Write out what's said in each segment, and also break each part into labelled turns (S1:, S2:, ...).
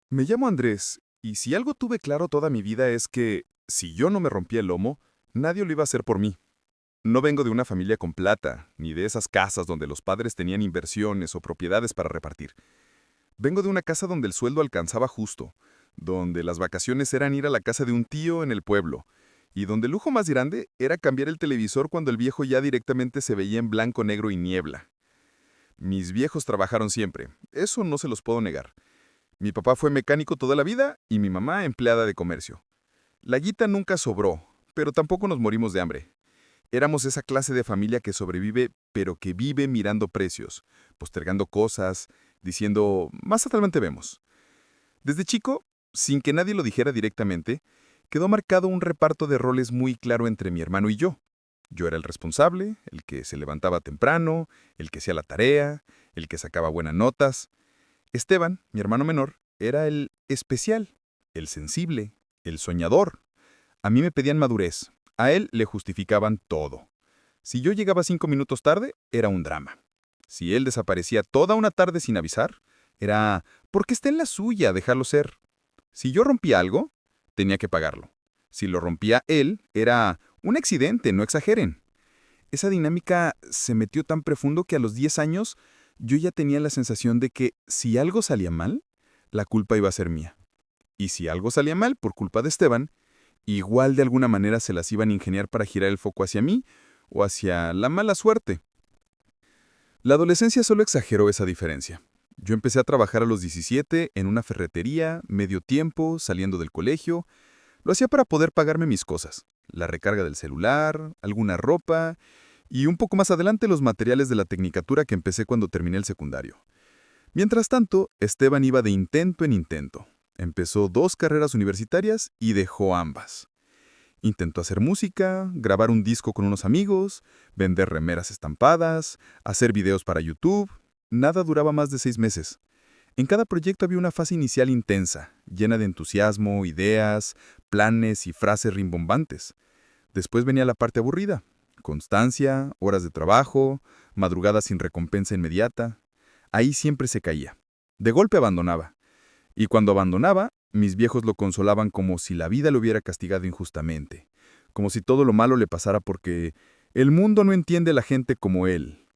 S1: Me llamo Andrés, y si algo tuve claro toda mi vida es que, si yo no me rompía el lomo, nadie lo iba a hacer por mí. No vengo de una familia con plata, ni de esas casas donde los padres tenían inversiones o propiedades para repartir. Vengo de una casa donde el sueldo alcanzaba justo, donde las vacaciones eran ir a la casa de un tío en el pueblo, y donde el lujo más grande era cambiar el televisor cuando el viejo ya directamente se veía en blanco, negro y niebla. Mis viejos trabajaron siempre, eso no se los puedo negar. Mi papá fue mecánico toda la vida y mi mamá empleada de comercio. La guita nunca sobró, pero tampoco nos morimos de hambre. Éramos esa clase de familia que sobrevive, pero que vive mirando precios, postergando cosas, diciendo, más adelante vemos. Desde chico, sin que nadie lo dijera directamente, quedó marcado un reparto de roles muy claro entre mi hermano y yo. Yo era el responsable, el que se levantaba temprano, el que hacía la tarea, el que sacaba buenas notas. Esteban, mi hermano menor, era el especial, el sensible, el soñador. A mí me pedían madurez, a él le justificaban todo. Si yo llegaba 5 minutos tarde, era un drama. Si él desaparecía toda una tarde sin avisar, era porque está en la suya, dejarlo ser. Si yo rompía algo, tenía que pagarlo. Si lo rompía él, era un accidente, no exageren. Esa dinámica se metió tan profundo que a los 10 años yo ya tenía la sensación de que si algo salía mal, la culpa iba a ser mía. Y si algo salía mal por culpa de Esteban, igual de alguna manera se las iban a ingeniar para girar el foco hacia mí o hacia la mala suerte. La adolescencia solo exageró esa diferencia. Yo empecé a trabajar a los 17 en una ferretería, medio tiempo, saliendo del colegio. Lo hacía para poder pagarme mis cosas, la recarga del celular, alguna ropa y un poco más adelante los materiales de la tecnicatura que empecé cuando terminé el secundario. Mientras tanto, Esteban iba de intento en intento. Empezó 2 carreras universitarias y dejó ambas. Intentó hacer música, grabar un disco con unos amigos, vender remeras estampadas, hacer videos para YouTube. Nada duraba más de 6 meses. En cada proyecto había una fase inicial intensa, llena de entusiasmo, ideas, planes y frases rimbombantes. Después venía la parte aburrida. Constancia, horas de trabajo, madrugadas sin recompensa inmediata. Ahí siempre se caía. De golpe abandonaba. Y cuando abandonaba, mis viejos lo consolaban como si la vida lo hubiera castigado injustamente, como si todo lo malo le pasara porque el mundo no entiende a la gente como él.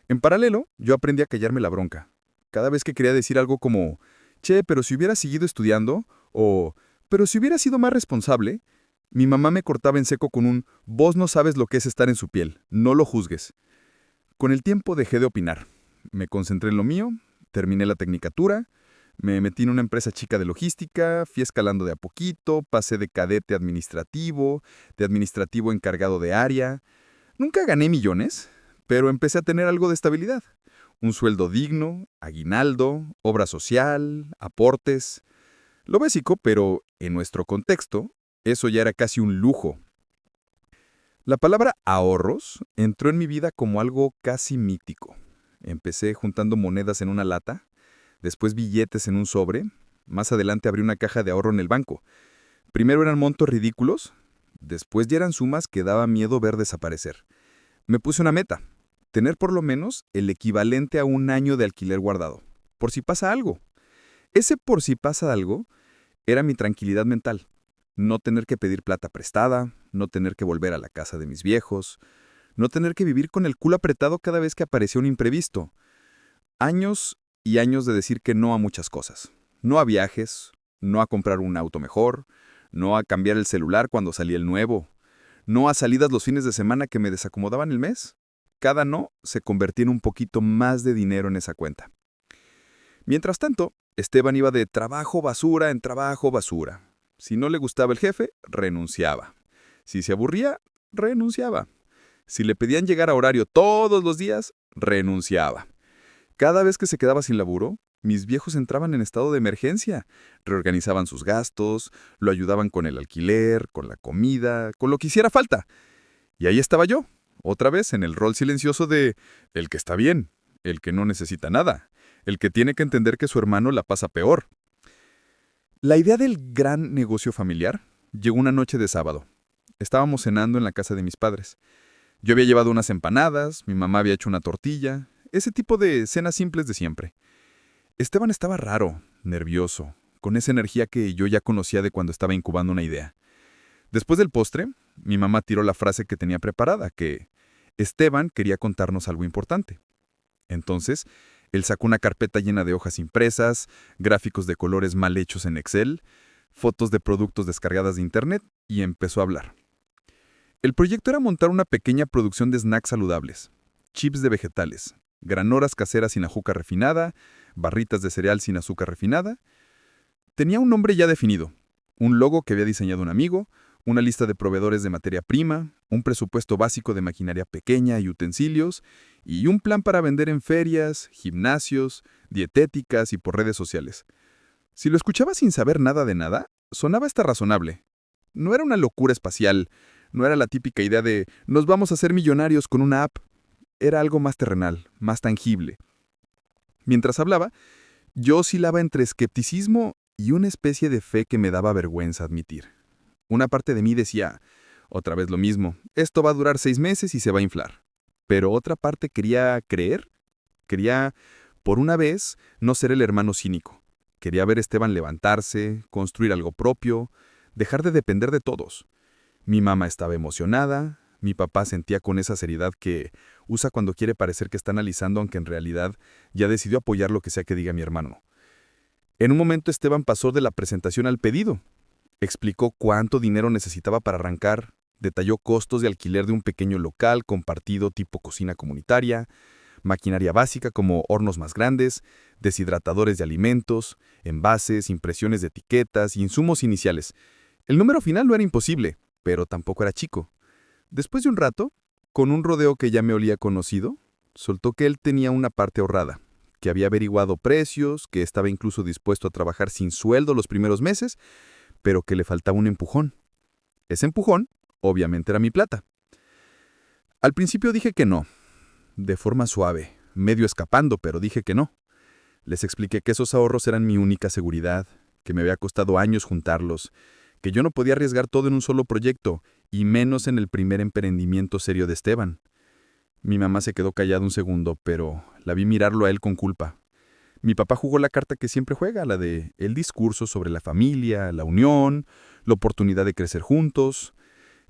S1: En paralelo, yo aprendí a callarme la bronca. Cada vez que quería decir algo como, che, pero si hubiera seguido estudiando, o, pero si hubiera sido más responsable, mi mamá me cortaba en seco con un, vos no sabes lo que es estar en su piel, no lo juzgues. Con el tiempo dejé de opinar. Me concentré en lo mío, terminé la tecnicatura, me metí en una empresa chica de logística, fui escalando de a poquito, pasé de cadete a administrativo, de administrativo encargado de área. Nunca gané millones, pero empecé a tener algo de estabilidad. Un sueldo digno, aguinaldo, obra social, aportes. Lo básico, pero en nuestro contexto, eso ya era casi un lujo. La palabra ahorros entró en mi vida como algo casi mítico. Empecé juntando monedas en una lata, después billetes en un sobre, más adelante abrí una caja de ahorro en el banco. Primero eran montos ridículos, después ya eran sumas que daba miedo ver desaparecer. Me puse una meta, tener por lo menos el equivalente a un año de alquiler guardado, por si pasa algo. Ese por si pasa algo era mi tranquilidad mental. No tener que pedir plata prestada, no tener que volver a la casa de mis viejos, no tener que vivir con el culo apretado cada vez que aparecía un imprevisto. Años y años de decir que no a muchas cosas. No a viajes, no a comprar un auto mejor, no a cambiar el celular cuando salía el nuevo, no a salidas los fines de semana que me desacomodaban el mes. Cada no se convertía en un poquito más de dinero en esa cuenta. Mientras tanto, Esteban iba de trabajo basura en trabajo basura. Si no le gustaba el jefe, renunciaba. Si se aburría, renunciaba. Si le pedían llegar a horario todos los días, renunciaba. Cada vez que se quedaba sin laburo, mis viejos entraban en estado de emergencia, reorganizaban sus gastos, lo ayudaban con el alquiler, con la comida, con lo que hiciera falta. Y ahí estaba yo, otra vez en el rol silencioso de el que está bien, el que no necesita nada, el que tiene que entender que su hermano la pasa peor. La idea del gran negocio familiar llegó una noche de sábado. Estábamos cenando en la casa de mis padres. Yo había llevado unas empanadas, mi mamá había hecho una tortilla, ese tipo de cenas simples de siempre. Esteban estaba raro, nervioso, con esa energía que yo ya conocía de cuando estaba incubando una idea. Después del postre, mi mamá tiró la frase que tenía preparada, que Esteban quería contarnos algo importante. Entonces, él sacó una carpeta llena de hojas impresas, gráficos de colores mal hechos en Excel, fotos de productos descargadas de Internet y empezó a hablar. El proyecto era montar una pequeña producción de snacks saludables, chips de vegetales, granolas caseras sin azúcar refinada, barritas de cereal sin azúcar refinada. Tenía un nombre ya definido, un logo que había diseñado un amigo, una lista de proveedores de materia prima, un presupuesto básico de maquinaria pequeña y utensilios, y un plan para vender en ferias, gimnasios, dietéticas y por redes sociales. Si lo escuchaba sin saber nada de nada, sonaba hasta razonable. No era una locura espacial, no era la típica idea de «nos vamos a hacer millonarios con una app». Era algo más terrenal, más tangible. Mientras hablaba, yo oscilaba entre escepticismo y una especie de fe que me daba vergüenza admitir. Una parte de mí decía, otra vez lo mismo, esto va a durar 6 meses y se va a inflar. Pero otra parte quería creer, quería, por una vez, no ser el hermano cínico. Quería ver a Esteban levantarse, construir algo propio, dejar de depender de todos. Mi mamá estaba emocionada, mi papá sentía con esa seriedad que usa cuando quiere parecer que está analizando, aunque en realidad ya decidió apoyar lo que sea que diga mi hermano. En un momento Esteban pasó de la presentación al pedido. Explicó cuánto dinero necesitaba para arrancar, detalló costos de alquiler de un pequeño local compartido tipo cocina comunitaria, maquinaria básica como hornos más grandes, deshidratadores de alimentos, envases, impresiones de etiquetas, insumos iniciales. El número final no era imposible, pero tampoco era chico. Después de un rato, con un rodeo que ya me olía conocido, soltó que él tenía una parte ahorrada, que había averiguado precios, que estaba incluso dispuesto a trabajar sin sueldo los primeros meses, pero que le faltaba un empujón. Ese empujón, obviamente, era mi plata. Al principio dije que no, de forma suave, medio escapando, pero dije que no. Les expliqué que esos ahorros eran mi única seguridad, que me había costado años juntarlos, que yo no podía arriesgar todo en un solo proyecto, y menos en el primer emprendimiento serio de Esteban. Mi mamá se quedó callada un segundo, pero la vi mirarlo a él con culpa. Mi papá jugó la carta que siempre juega, la de el discurso sobre la familia, la unión, la oportunidad de crecer juntos.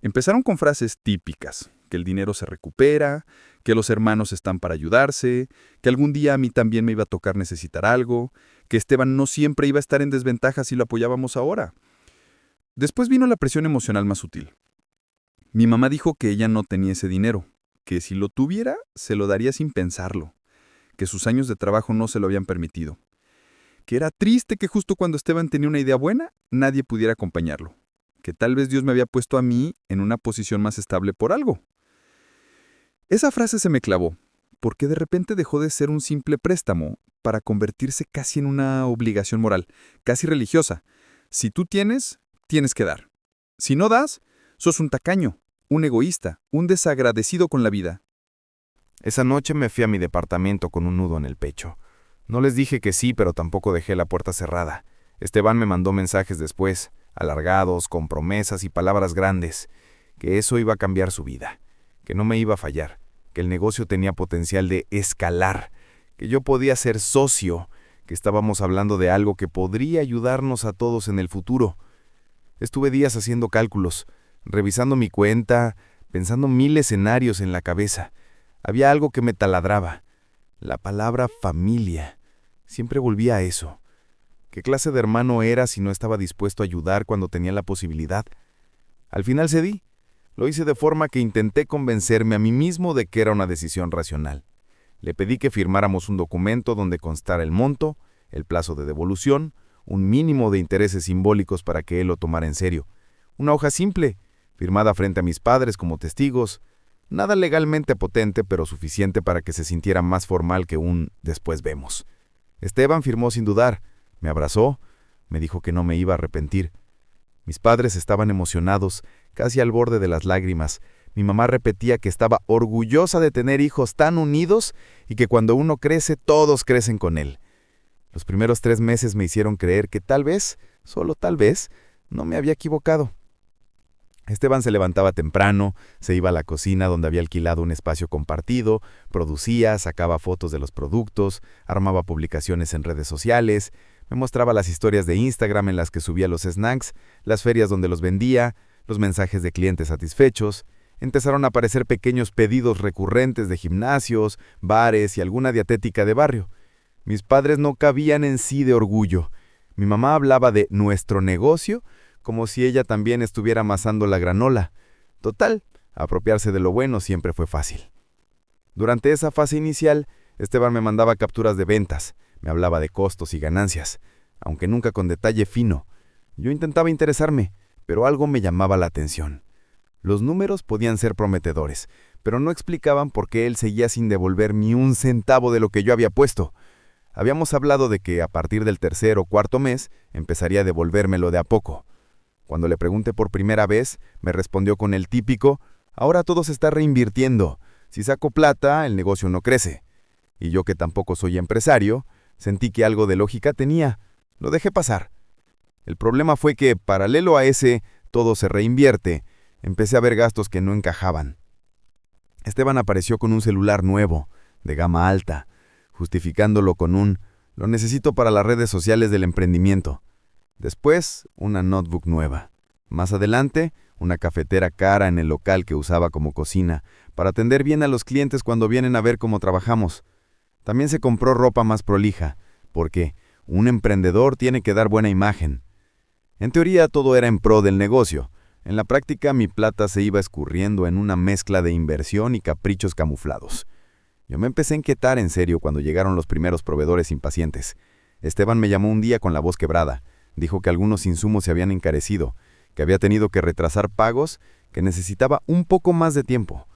S1: Empezaron con frases típicas, que el dinero se recupera, que los hermanos están para ayudarse, que algún día a mí también me iba a tocar necesitar algo, que Esteban no siempre iba a estar en desventaja si lo apoyábamos ahora. Después vino la presión emocional más sutil. Mi mamá dijo que ella no tenía ese dinero, que si lo tuviera, se lo daría sin pensarlo, que sus años de trabajo no se lo habían permitido, que era triste que justo cuando Esteban tenía una idea buena, nadie pudiera acompañarlo, que tal vez Dios me había puesto a mí en una posición más estable por algo. Esa frase se me clavó, porque de repente dejó de ser un simple préstamo para convertirse casi en una obligación moral, casi religiosa. Si tú tienes, tienes que dar. Si no das, sos un tacaño, un egoísta, un desagradecido con la vida.
S2: Esa noche me fui a mi departamento con un nudo en el pecho. No les dije que sí, pero tampoco dejé la puerta cerrada. Esteban me mandó mensajes después, alargados, con promesas y palabras grandes, que eso iba a cambiar su vida, que no me iba a fallar, que el negocio tenía potencial de escalar, que yo podía ser socio, que estábamos hablando de algo que podría ayudarnos a todos en el futuro. Estuve días haciendo cálculos, revisando mi cuenta, pensando 1000 escenarios en la cabeza. Había algo que me taladraba. La palabra familia. Siempre volvía a eso. ¿Qué clase de hermano era si no estaba dispuesto a ayudar cuando tenía la posibilidad? Al final cedí. Lo hice de forma que intenté convencerme a mí mismo de que era una decisión racional. Le pedí que firmáramos un documento donde constara el monto, el plazo de devolución, un mínimo de intereses simbólicos para que él lo tomara en serio. Una hoja simple, firmada frente a mis padres como testigos. Nada legalmente potente, pero suficiente para que se sintiera más formal que un «después vemos». Esteban firmó sin dudar, me abrazó, me dijo que no me iba a arrepentir. Mis padres estaban emocionados, casi al borde de las lágrimas. Mi mamá repetía que estaba orgullosa de tener hijos tan unidos y que cuando uno crece, todos crecen con él. Los primeros 3 meses me hicieron creer que tal vez, solo tal vez, no me había equivocado. Esteban se levantaba temprano, se iba a la cocina donde había alquilado un espacio compartido, producía, sacaba fotos de los productos, armaba publicaciones en redes sociales, Me mostraba las historias de Instagram en las que subía los snacks, las ferias donde los vendía, los mensajes de clientes satisfechos. Empezaron a aparecer pequeños pedidos recurrentes de gimnasios, bares y alguna dietética de barrio. Mis padres no cabían en sí de orgullo. Mi mamá hablaba de nuestro negocio como si ella también estuviera amasando la granola. Total, apropiarse de lo bueno siempre fue fácil. Durante esa fase inicial, Esteban me mandaba capturas de ventas, me hablaba de costos y ganancias, aunque nunca con detalle fino. Yo intentaba interesarme, pero algo me llamaba la atención. Los números podían ser prometedores, pero no explicaban por qué él seguía sin devolver ni un centavo de lo que yo había puesto. Habíamos hablado de que a partir del tercer o cuarto mes empezaría a devolvérmelo de a poco. Cuando le pregunté por primera vez, me respondió con el típico: «Ahora todo se está reinvirtiendo. Si saco plata, el negocio no crece». Y yo, que tampoco soy empresario, sentí que algo de lógica tenía. Lo dejé pasar. El problema fue que, paralelo a ese todo se reinvierte, empecé a ver gastos que no encajaban. Esteban apareció con un celular nuevo, de gama alta, justificándolo con «lo necesito para las redes sociales del emprendimiento». Después, una notebook nueva. Más adelante, una cafetera cara en el local que usaba como cocina, para atender bien a los clientes cuando vienen a ver cómo trabajamos. También se compró ropa más prolija, porque un emprendedor tiene que dar buena imagen. En teoría todo era en pro del negocio. En la práctica mi plata se iba escurriendo en una mezcla de inversión y caprichos camuflados. Yo me empecé a inquietar en serio cuando llegaron los primeros proveedores impacientes. Esteban me llamó un día con la voz quebrada. Dijo que algunos insumos se habían encarecido, que había tenido que retrasar pagos, que necesitaba un poco más de tiempo.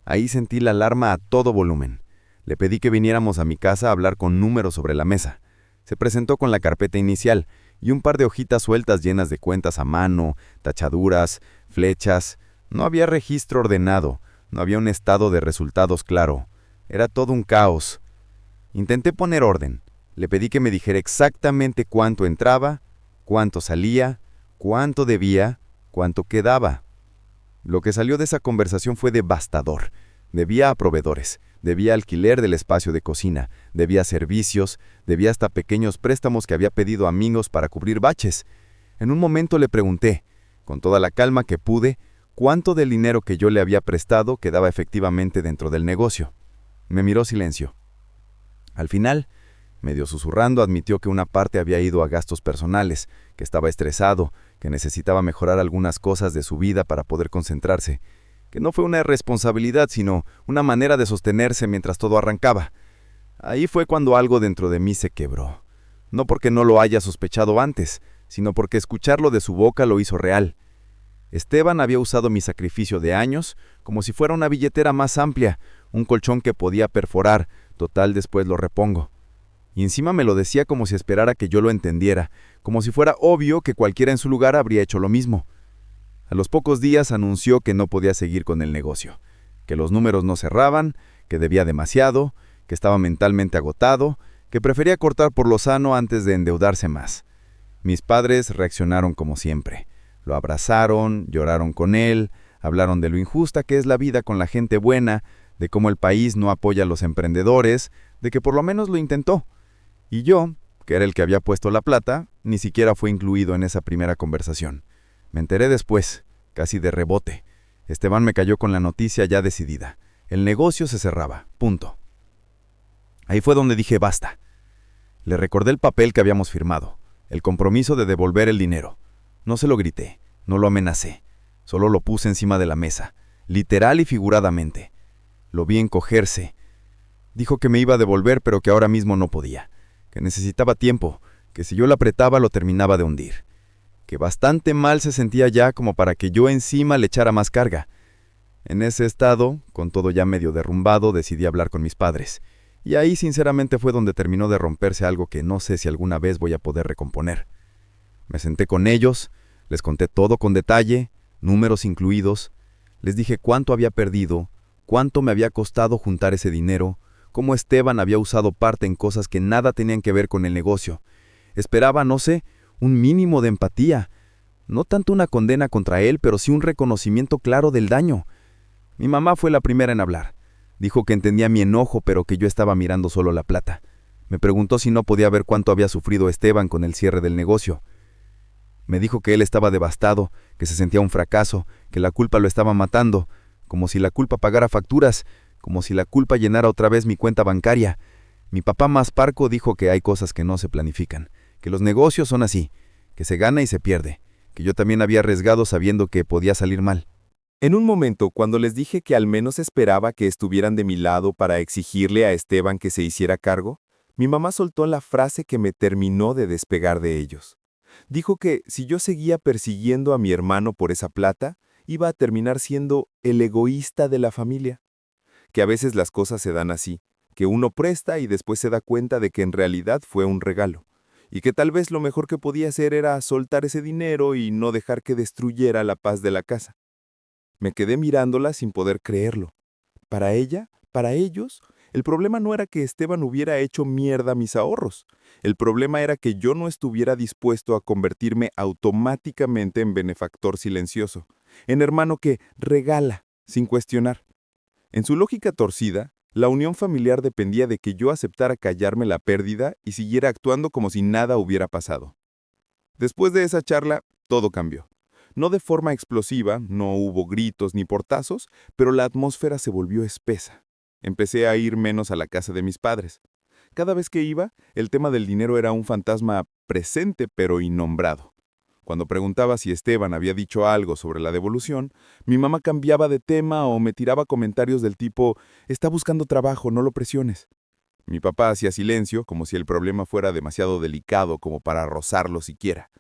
S2: Ahí sentí la alarma a todo volumen. Le pedí que viniéramos a mi casa a hablar con números sobre la mesa. Se presentó con la carpeta inicial y un par de hojitas sueltas llenas de cuentas a mano, tachaduras, flechas. No había registro ordenado, no había un estado de resultados claro. Era todo un caos. Intenté poner orden. Le pedí que me dijera exactamente cuánto entraba, cuánto salía, cuánto debía, cuánto quedaba. Lo que salió de esa conversación fue devastador. Debía a proveedores, debía alquiler del espacio de cocina, debía servicios, debía hasta pequeños préstamos que había pedido a amigos para cubrir baches. En un momento le pregunté, con toda la calma que pude, cuánto del dinero que yo le había prestado quedaba efectivamente dentro del negocio. Me miró silencio. Al final, medio susurrando, admitió que una parte había ido a gastos personales, que estaba estresado, que necesitaba mejorar algunas cosas de su vida para poder concentrarse, que no fue una irresponsabilidad, sino una manera de sostenerse mientras todo arrancaba. Ahí fue cuando algo dentro de mí se quebró. No porque no lo haya sospechado antes, sino porque escucharlo de su boca lo hizo real. Esteban había usado mi sacrificio de años como si fuera una billetera más amplia, un colchón que podía perforar, total después lo repongo. Y encima me lo decía como si esperara que yo lo entendiera, como si fuera obvio que cualquiera en su lugar habría hecho lo mismo. A los pocos días anunció que no podía seguir con el negocio, que los números no cerraban, que debía demasiado, que estaba mentalmente agotado, que prefería cortar por lo sano antes de endeudarse más. Mis padres reaccionaron como siempre. Lo abrazaron, lloraron con él, hablaron de lo injusta que es la vida con la gente buena, de cómo el país no apoya a los emprendedores, de que por lo menos lo intentó. Y yo, que era el que había puesto la plata, ni siquiera fue incluido en esa primera conversación. Me enteré después, casi de rebote. Esteban me cayó con la noticia ya decidida. El negocio se cerraba, punto. Ahí fue donde dije basta. Le recordé el papel que habíamos firmado, el compromiso de devolver el dinero. No se lo grité, no lo amenacé, solo lo puse encima de la mesa, literal y figuradamente. Lo vi encogerse. Dijo que me iba a devolver, pero que ahora mismo no podía, que necesitaba tiempo, que si yo lo apretaba lo terminaba de hundir, que bastante mal se sentía ya como para que yo encima le echara más carga. En ese estado, con todo ya medio derrumbado, decidí hablar con mis padres, y ahí sinceramente fue donde terminó de romperse algo que no sé si alguna vez voy a poder recomponer. Me senté con ellos, les conté todo con detalle, números incluidos, les dije cuánto había perdido, cuánto me había costado juntar ese dinero, cómo Esteban había usado parte en cosas que nada tenían que ver con el negocio. Esperaba, no sé, un mínimo de empatía. No tanto una condena contra él, pero sí un reconocimiento claro del daño. Mi mamá fue la primera en hablar. Dijo que entendía mi enojo, pero que yo estaba mirando solo la plata. Me preguntó si no podía ver cuánto había sufrido Esteban con el cierre del negocio. Me dijo que él estaba devastado, que se sentía un fracaso, que la culpa lo estaba matando, como si la culpa pagara facturas, como si la culpa llenara otra vez mi cuenta bancaria. Mi papá más parco dijo que hay cosas que no se planifican, que los negocios son así, que se gana y se pierde, que yo también había arriesgado sabiendo que podía salir mal.
S3: En un momento, cuando les dije que al menos esperaba que estuvieran de mi lado para exigirle a Esteban que se hiciera cargo, mi mamá soltó la frase que me terminó de despegar de ellos. Dijo que si yo seguía persiguiendo a mi hermano por esa plata, iba a terminar siendo el egoísta de la familia. Que a veces las cosas se dan así, que uno presta y después se da cuenta de que en realidad fue un regalo, y que tal vez lo mejor que podía hacer era soltar ese dinero y no dejar que destruyera la paz de la casa. Me quedé mirándola sin poder creerlo. Para ella, para ellos, el problema no era que Esteban hubiera hecho mierda mis ahorros. El problema era que yo no estuviera dispuesto a convertirme automáticamente en benefactor silencioso, en hermano que regala sin cuestionar. En su lógica torcida, la unión familiar dependía de que yo aceptara callarme la pérdida y siguiera actuando como si nada hubiera pasado. Después de esa charla, todo cambió. No de forma explosiva, no hubo gritos ni portazos, pero la atmósfera se volvió espesa. Empecé a ir menos a la casa de mis padres. Cada vez que iba, el tema del dinero era un fantasma presente pero innombrado. Cuando preguntaba si Esteban había dicho algo sobre la devolución, mi mamá cambiaba de tema o me tiraba comentarios del tipo, «Está buscando trabajo, no lo presiones». Mi papá hacía silencio, como si el problema fuera demasiado delicado como para rozarlo siquiera.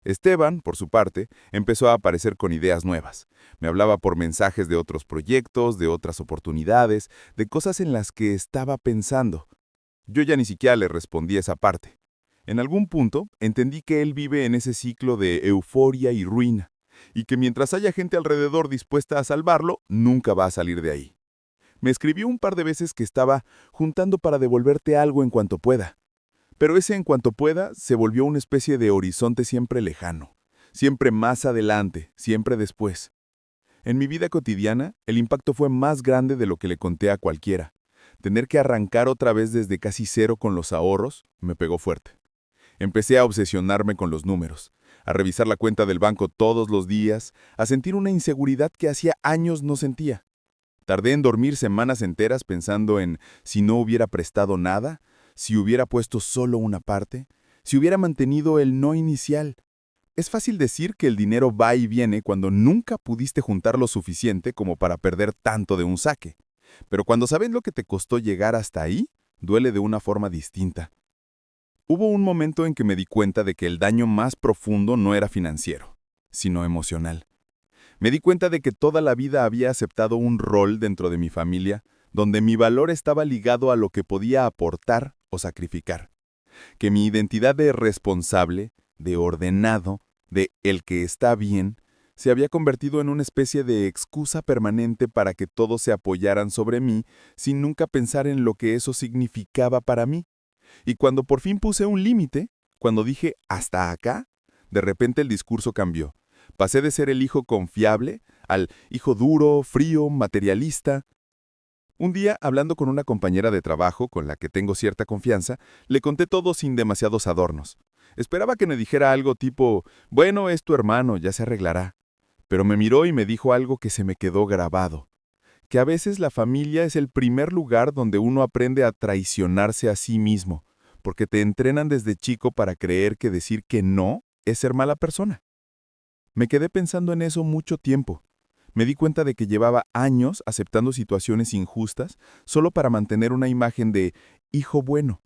S3: Esteban, por su parte, empezó a aparecer con ideas nuevas. Me hablaba por mensajes de otros proyectos, de otras oportunidades, de cosas en las que estaba pensando. Yo ya ni siquiera le respondí esa parte. En algún punto, entendí que él vive en ese ciclo de euforia y ruina, y que mientras haya gente alrededor dispuesta a salvarlo, nunca va a salir de ahí. Me escribió un par de veces que estaba juntando para devolverte algo en cuanto pueda. Pero ese en cuanto pueda se volvió una especie de horizonte siempre lejano, siempre más adelante, siempre después. En mi vida cotidiana, el impacto fue más grande de lo que le conté a cualquiera. Tener que arrancar otra vez desde casi cero con los ahorros me pegó fuerte. Empecé a obsesionarme con los números, a revisar la cuenta del banco todos los días, a sentir una inseguridad que hacía años no sentía. Tardé en dormir semanas enteras pensando en si no hubiera prestado nada, si hubiera puesto solo una parte, si hubiera mantenido el no inicial. Es fácil decir que el dinero va y viene cuando nunca pudiste juntar lo suficiente como para perder tanto de un saque. Pero cuando sabes lo que te costó llegar hasta ahí, duele de una forma distinta. Hubo un momento en que me di cuenta de que el daño más profundo no era financiero, sino emocional. Me di cuenta de que toda la vida había aceptado un rol dentro de mi familia, donde mi valor estaba ligado a lo que podía aportar o sacrificar. Que mi identidad de responsable, de ordenado, de el que está bien, se había convertido en una especie de excusa permanente para que todos se apoyaran sobre mí sin nunca pensar en lo que eso significaba para mí. Y cuando por fin puse un límite, cuando dije «hasta acá», de repente el discurso cambió. Pasé de ser el hijo confiable al hijo duro, frío, materialista. Un día, hablando con una compañera de trabajo con la que tengo cierta confianza, le conté todo sin demasiados adornos. Esperaba que me dijera algo tipo, «Bueno, es tu hermano, ya se arreglará». Pero me miró y me dijo algo que se me quedó grabado. Que a veces la familia es el primer lugar donde uno aprende a traicionarse a sí mismo, porque te entrenan desde chico para creer que decir que no es ser mala persona. Me quedé pensando en eso mucho tiempo. Me di cuenta de que llevaba años aceptando situaciones injustas solo para mantener una imagen de hijo bueno.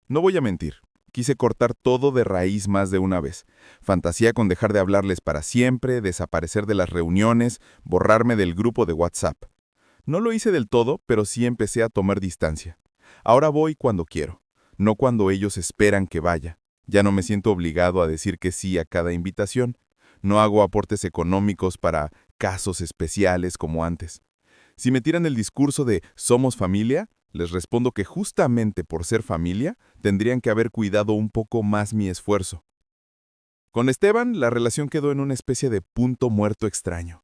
S3: No voy a mentir, quise cortar todo de raíz más de una vez. Fantasía con dejar de hablarles para siempre, desaparecer de las reuniones, borrarme del grupo de WhatsApp. No lo hice del todo, pero sí empecé a tomar distancia. Ahora voy cuando quiero, no cuando ellos esperan que vaya. Ya no me siento obligado a decir que sí a cada invitación. No hago aportes económicos para casos especiales como antes. Si me tiran el discurso de «somos familia», les respondo que justamente por ser familia, tendrían que haber cuidado un poco más mi esfuerzo. Con Esteban, la relación quedó en una especie de punto muerto extraño.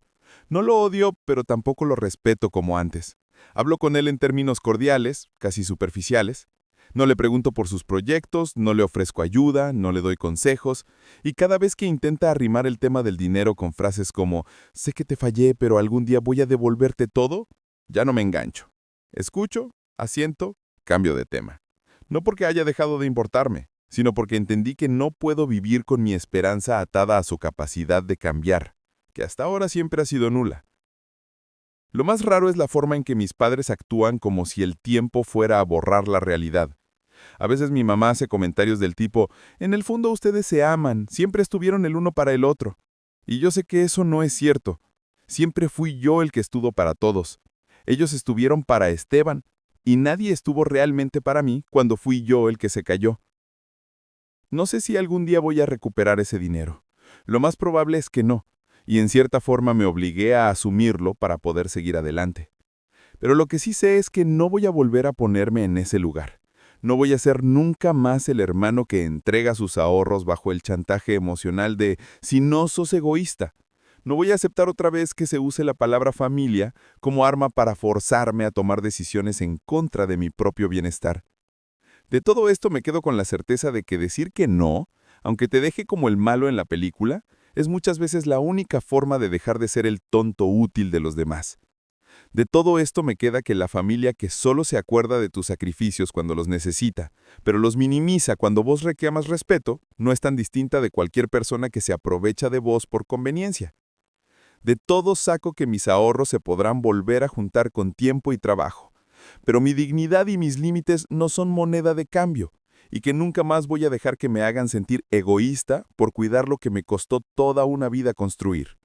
S3: No lo odio, pero tampoco lo respeto como antes. Hablo con él en términos cordiales, casi superficiales.
S1: No le pregunto por sus proyectos, no le ofrezco ayuda, no le doy consejos, y cada vez que intenta arrimar el tema del dinero con frases como «sé que te fallé, pero algún día voy a devolverte todo», ya no me engancho. Escucho, asiento, cambio de tema. No porque haya dejado de importarme, sino porque entendí que no puedo vivir con mi esperanza atada a su capacidad de cambiar, que hasta ahora siempre ha sido nula. Lo más raro es la forma en que mis padres actúan como si el tiempo fuera a borrar la realidad. A veces mi mamá hace comentarios del tipo, en el fondo ustedes se aman, siempre estuvieron el uno para el otro. Y yo sé que eso no es cierto. Siempre fui yo el que estuvo para todos. Ellos estuvieron para Esteban, y nadie estuvo realmente para mí cuando fui yo el que se cayó. No sé si algún día voy a recuperar ese dinero. Lo más probable es que no, y en cierta forma me obligué a asumirlo para poder seguir adelante. Pero lo que sí sé es que no voy a volver a ponerme en ese lugar. No voy a ser nunca más el hermano que entrega sus ahorros bajo el chantaje emocional de «si no sos egoísta». No voy a aceptar otra vez que se use la palabra familia como arma para forzarme a tomar decisiones en contra de mi propio bienestar. De todo esto me quedo con la certeza de que decir que no, aunque te deje como el malo en la película, es muchas veces la única forma de dejar de ser el tonto útil de los demás. De todo esto me queda que la familia que solo se acuerda de tus sacrificios cuando los necesita, pero los minimiza cuando vos reclamas respeto, no es tan distinta de cualquier persona que se aprovecha de vos por conveniencia. De todo saco que mis ahorros se podrán volver a juntar con tiempo y trabajo, pero mi dignidad y mis límites no son moneda de cambio, y que nunca más voy a dejar que me hagan sentir egoísta por cuidar lo que me costó toda una vida construir.